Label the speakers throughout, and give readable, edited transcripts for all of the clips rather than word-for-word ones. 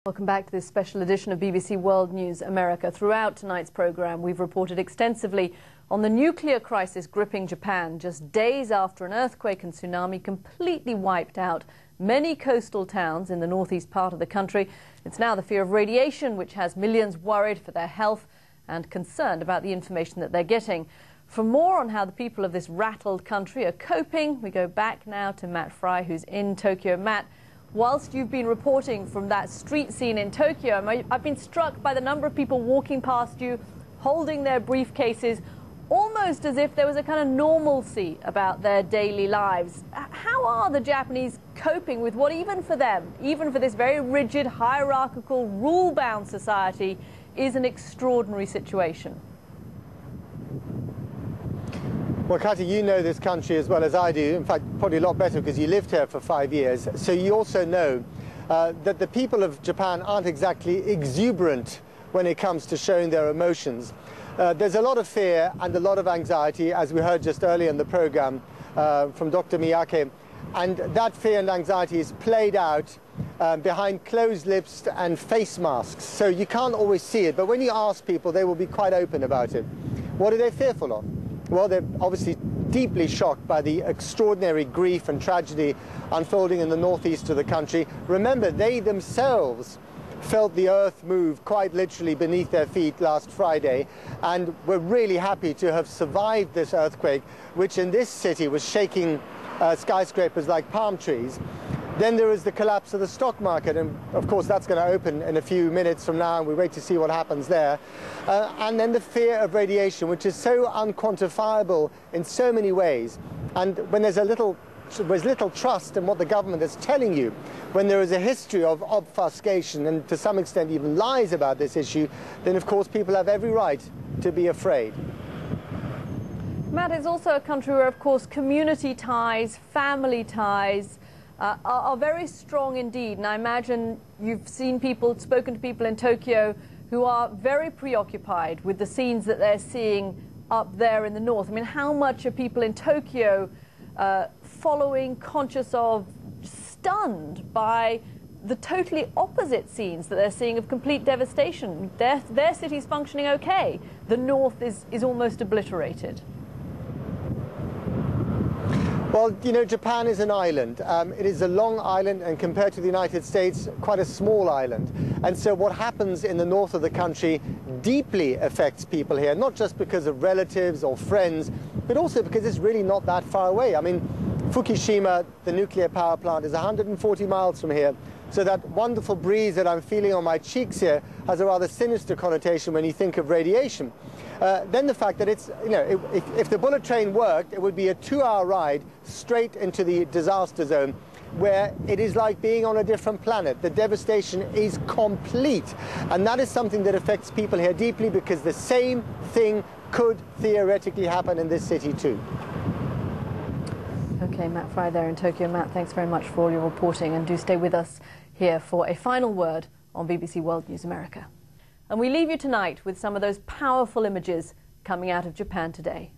Speaker 1: Welcome back to this special edition of BBC World News America. Throughout tonight's programme, we've reported extensively on the nuclear crisis gripping Japan just days after an earthquake and tsunami completely wiped out many coastal towns in the northeast part of the country. It's now the fear of radiation which has millions worried for their health and concerned about the information that they're getting. For more on how the people of this rattled country are coping, we go back now to Matt Fry, who's in Tokyo. Matt, whilst you've been reporting from that street scene in Tokyo, I've been struck by the number of people walking past you, holding their briefcases, almost as if there was a kind of normalcy about their daily lives. How are the Japanese coping with what, even for them, even for this very rigid, hierarchical, rule-bound society, is an extraordinary situation?
Speaker 2: Well, Katy, you know this country as well as I do. In fact, probably a lot better because you lived here for 5 years. So you also know that the people of Japan aren't exactly exuberant when it comes to showing their emotions. There's a lot of fear and a lot of anxiety, as we heard just earlier in the program from Dr. Miyake. And that fear and anxiety is played out behind closed lips and face masks. So you can't always see it. But when you ask people, they will be quite open about it. What are they fearful of? Well, they're obviously deeply shocked by the extraordinary grief and tragedy unfolding in the northeast of the country. Remember, they themselves felt the earth move quite literally beneath their feet last Friday, and were really happy to have survived this earthquake, which in this city was shaking skyscrapers like palm trees. Then there is the collapse of the stock market, and of course that's going to open in a few minutes from now, and we wait to see what happens there. And then the fear of radiation, which is so unquantifiable in so many ways. And when there's little trust in what the government is telling you, when there is a history of obfuscation and to some extent even lies about this issue, then of course people have every right to be afraid.
Speaker 1: Matt, it's also a country where, of course, community ties, family ties, are very strong indeed, and I imagine you've seen people, spoken to people in Tokyo who are very preoccupied with the scenes that they're seeing up there in the north. I mean, how much are people in Tokyo following, conscious of, stunned by the totally opposite scenes that they're seeing of complete devastation? Their city's functioning okay. The north is almost obliterated.
Speaker 2: Well, you know, Japan is an island. It is a long island, and compared to the United States, quite a small island. And so what happens in the north of the country deeply affects people here, not just because of relatives or friends, but also because it's really not that far away. I mean, Fukushima, the nuclear power plant, is 140 miles from here. So that wonderful breeze that I'm feeling on my cheeks here has a rather sinister connotation when you think of radiation. Then the fact that it's, you know, if the bullet train worked, it would be a 2-hour ride straight into the disaster zone, where it is like being on a different planet. The devastation is complete. And that is something that affects people here deeply, because the same thing could theoretically happen in this city too.
Speaker 1: Okay, Matt Fry there in Tokyo. Matt, thanks very much for all your reporting, and do stay with us here for a final word on BBC World News America. And we leave you tonight with some of those powerful images coming out of Japan today.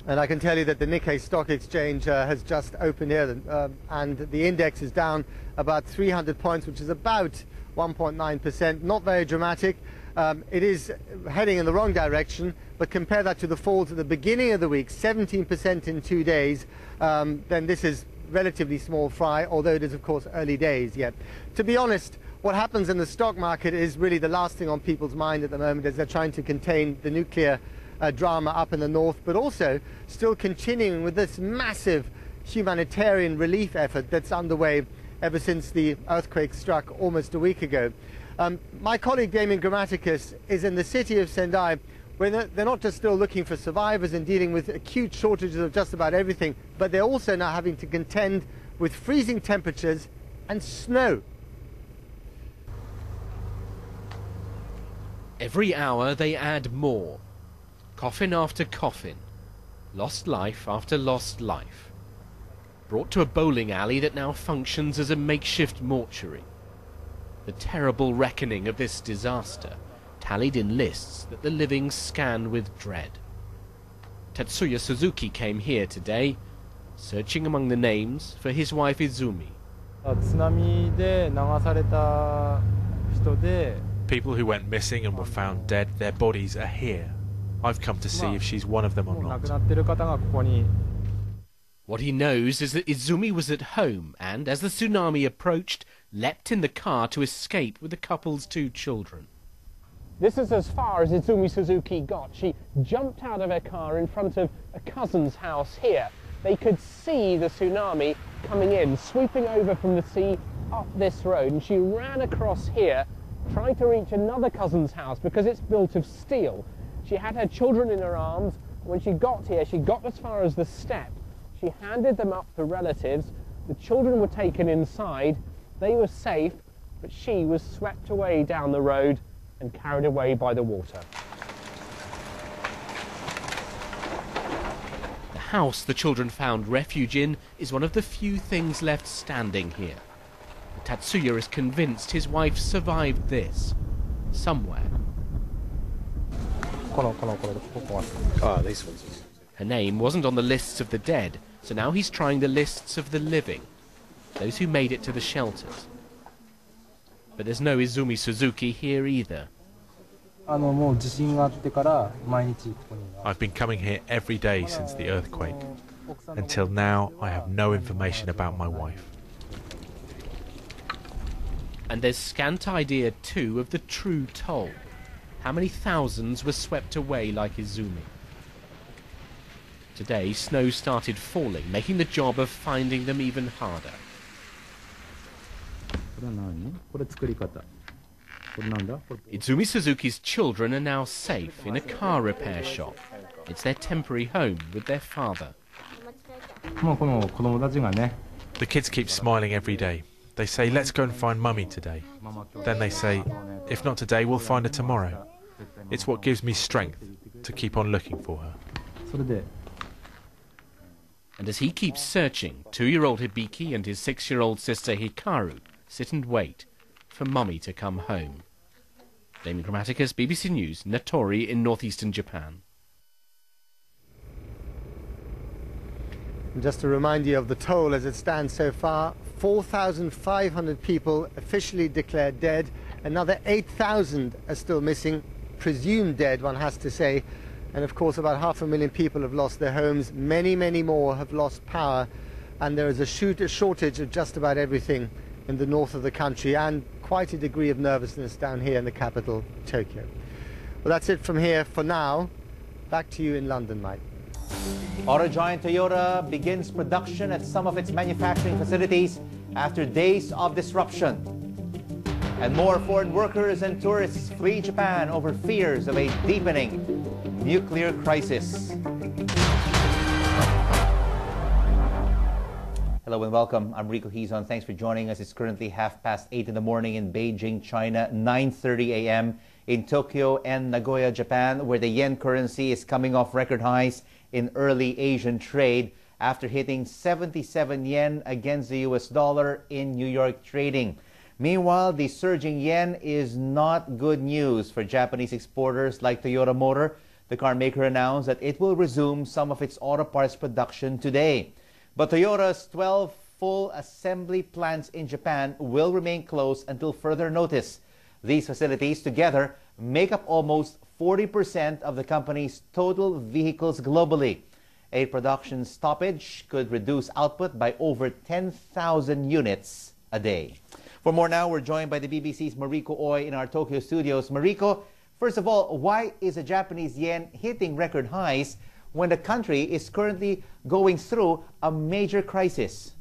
Speaker 2: And I can tell you that the Nikkei Stock Exchange has just opened here, and the index is down about 300 points, which is about 1.9%. Not very dramatic. It is heading in the wrong direction, but compare that to the falls at the beginning of the week, 17% in 2 days, then this is relatively small fry, although it is, of course, early days yet. To be honest, what happens in the stock market is really the last thing on people's mind at the moment, as they're trying to contain the nuclear drama up in the north, but also still continuing with this massive humanitarian relief effort that's underway ever since the earthquake struck almost a week ago. My colleague Damien Grammaticus is in the city of Sendai, where they're not just still looking for survivors and dealing with acute shortages of just about everything, but they're also now having to contend with freezing temperatures and snow.
Speaker 3: Every hour they add more. Coffin after coffin. Lost life after lost life. Brought to a bowling alley that now functions as a makeshift mortuary. The terrible reckoning of this disaster, tallied in lists that the living scan with dread. Tetsuya Suzuki came here today, searching among the names for his wife Izumi.
Speaker 4: People who went missing and were found dead, their bodies are here. I've come to see if she's one of them or not.
Speaker 3: What he knows is that Izumi was at home and, as the tsunami approached, leapt in the car to escape with the couple's 2 children.
Speaker 5: This is as far as Izumi Suzuki got. She jumped out of her car in front of a cousin's house here. They could see the tsunami coming in, sweeping over from the sea up this road, and she ran across here, trying to reach another cousin's house because it's built of steel. She had her children in her arms. When she got here, she got as far as the step. She handed them up to relatives. The children were taken inside. They were safe, but she was swept away down the road and carried away by the water.
Speaker 3: The house the children found refuge in is one of the few things left standing here. Tatsuya is convinced his wife survived this, somewhere.
Speaker 4: These ones.
Speaker 3: Her name wasn't on the lists of the dead, so now he's trying the lists of the living, those who made it to the shelters. But there's no Izumi Suzuki here either.
Speaker 4: I've been coming here every day since the earthquake. Until now, I have no information about my wife.
Speaker 3: And there's scant idea too of the true toll. How many thousands were swept away like Izumi? Today, snow started falling, making the job of finding them even harder. Izumi Suzuki's children are now safe in a car repair shop. It's their temporary home with their father.
Speaker 4: The kids keep smiling every day. They say, let's go and find Mummy today. Then they say, if not today, we'll find her tomorrow. It's what gives me strength to keep on looking for her.
Speaker 3: And as he keeps searching, 2-year-old Hibiki and his 6-year-old sister Hikaru sit and wait for Mummy to come home. Damien Grammaticus, BBC News, Natori in northeastern Japan.
Speaker 2: And just to remind you of the toll as it stands so far, 4,500 people officially declared dead. Another 8,000 are still missing, presumed dead, one has to say. And of course, about 500,000 people have lost their homes. Many, many more have lost power. And there is a shortage of just about everything in the north of the country, and quite a degree of nervousness down here in the capital, Tokyo. Well, that's it from here for now. Back to you in London, Mike.
Speaker 6: Auto giant Toyota begins production at some of its manufacturing facilities after days of disruption. And more foreign workers and tourists flee Japan over fears of a deepening nuclear crisis. Hello and welcome. I'm Rico Hizon. Thanks for joining us. It's currently 8:30 in the morning in Beijing, China, 9:30 a.m. in Tokyo and Nagoya, Japan, where the yen currency is coming off record highs in early Asian trade after hitting 77 yen against the US dollar in New York trading. Meanwhile, the surging yen is not good news for Japanese exporters like Toyota Motor. The car maker announced that it will resume some of its auto parts production today. But Toyota's 12 full assembly plants in Japan will remain closed until further notice. These facilities together make up almost 40% of the company's total vehicles globally. A production stoppage could reduce output by over 10,000 units a day. For more now, we're joined by the BBC's Mariko Oy in our Tokyo studios. Mariko, first of all, why is the Japanese yen hitting record highs when the country is currently going through a major crisis?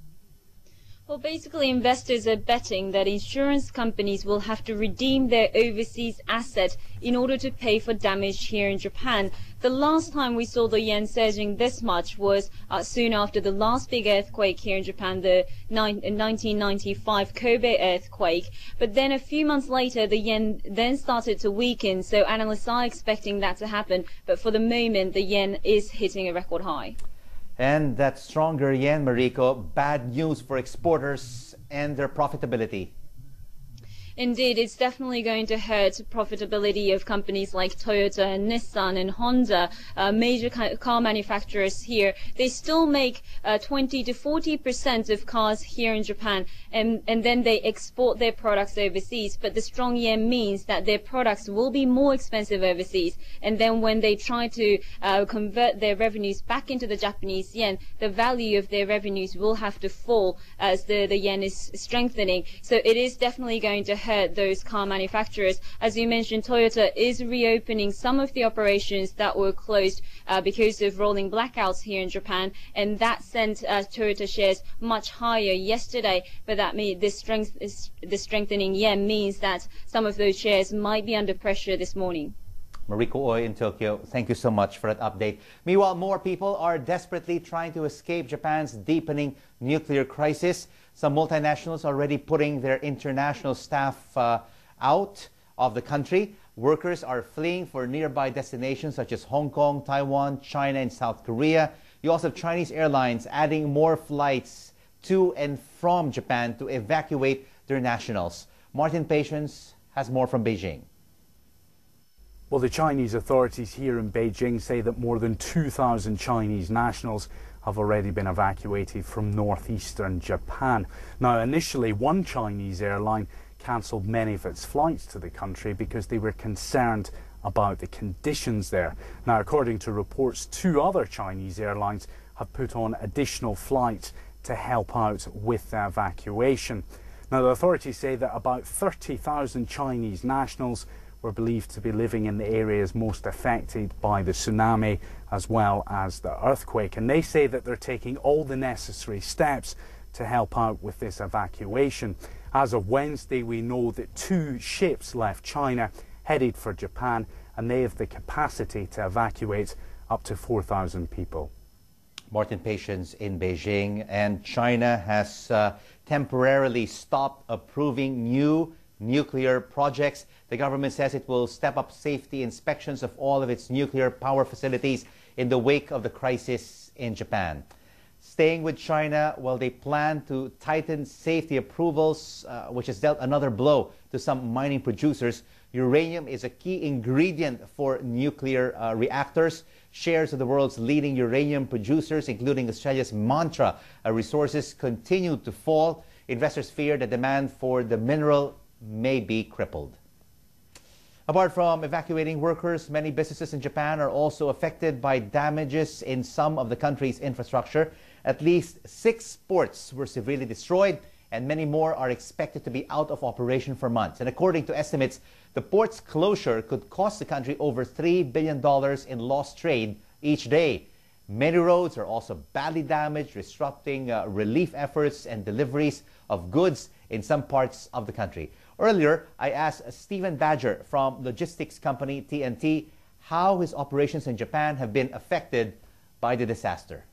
Speaker 7: Well, basically, investors are betting that insurance companies will have to redeem their overseas asset in order to pay for damage here in Japan. The last time we saw the yen surging this much was soon after the last big earthquake here in Japan, the 1995 Kobe earthquake. But then a few months later, the yen then started to weaken, so analysts are expecting that to happen. But for the moment, the yen is hitting a record high.
Speaker 6: And that stronger yen, Mariko, bad news for exporters and their profitability.
Speaker 7: Indeed, it's definitely going to hurt profitability of companies like Toyota and Nissan and Honda, major car manufacturers here. They still make 20 to 40% of cars here in Japan, and then they export their products overseas. But the strong yen means that their products will be more expensive overseas. And then when they try to convert their revenues back into the Japanese yen, the value of their revenues will have to fall as the yen is strengthening. So it is definitely going to hurt those car manufacturers. As you mentioned, Toyota is reopening some of the operations that were closed because of rolling blackouts here in Japan, and that sent Toyota shares much higher yesterday. But that means the strengthening yen means that some of those shares might be under pressure this morning.
Speaker 6: Mariko Oy in Tokyo, thank you so much for that update. Meanwhile, more people are desperately trying to escape Japan's deepening nuclear crisis. Some multinationals are already putting their international staff out of the country. Workers are fleeing for nearby destinations such as Hong Kong, Taiwan, China, and South Korea. You also have Chinese airlines adding more flights to and from Japan to evacuate their nationals. Martin Patience has more from Beijing.
Speaker 8: Well, the Chinese authorities here in Beijing say that more than 2,000 Chinese nationals have already been evacuated from northeastern Japan. Now, initially, one Chinese airline cancelled many of its flights to the country because they were concerned about the conditions there. Now, according to reports, two other Chinese airlines have put on additional flights to help out with the evacuation. Now, the authorities say that about 30,000 Chinese nationals were believed to be living in the areas most affected by the tsunami as well as the earthquake. And they say that they're taking all the necessary steps to help out with this evacuation. As of Wednesday, we know that 2 ships left China headed for Japan, and they have the capacity to evacuate up to 4,000 people.
Speaker 6: Martin Patience in Beijing. And China has temporarily stopped approving new nuclear projects. The government says it will step up safety inspections of all of its nuclear power facilities in the wake of the crisis in Japan. Staying with China, well, they plan to tighten safety approvals, which has dealt another blow to some mining producers. Uranium is a key ingredient for nuclear reactors. Shares of the world's leading uranium producers, including Australia's Mantra Resources, continue to fall. Investors fear the demand for the mineral may be crippled. Apart from evacuating workers, many businesses in Japan are also affected by damages in some of the country's infrastructure. At least 6 ports were severely destroyed, and many more are expected to be out of operation for months. And according to estimates, the port's closure could cost the country over $3 billion in lost trade each day. Many roads are also badly damaged, disrupting relief efforts and deliveries of goods in some parts of the country. Earlier, I asked Stephen Badger from logistics company TNT how his operations in Japan have been affected by the disaster.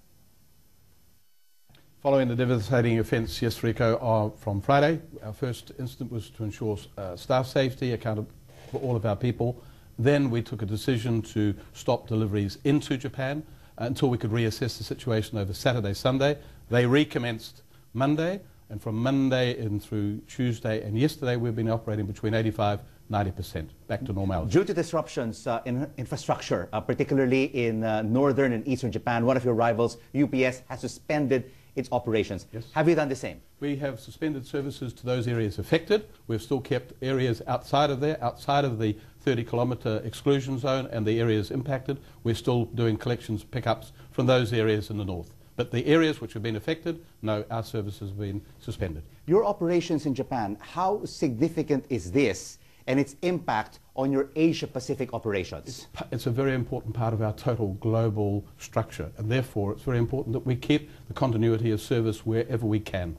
Speaker 9: Following the devastating events, yes, Rico, from Friday, our first instant was to ensure staff safety, accounted for all of our people. Then we took a decision to stop deliveries into Japan until we could reassess the situation over Saturday, Sunday. They recommenced Monday, and from Monday in through Tuesday and yesterday, we've been operating between 85–90%, back to normality.
Speaker 6: Due to disruptions in infrastructure, particularly in northern and eastern Japan, one of your rivals, UPS, has suspended its operations.
Speaker 9: Yes.
Speaker 6: Have you done the same?
Speaker 9: We have suspended services to those areas affected. We've still kept areas outside of there, outside of the 30-kilometre exclusion zone and the areas impacted. We're still doing collections, pickups from those areas in the north. But the areas which have been affected, no, our service has been suspended.
Speaker 6: Your operations in Japan, how significant is this and its impact on your Asia-Pacific operations?
Speaker 9: It's a very important part of our total global structure, and therefore it's very important that we keep the continuity of service wherever we can.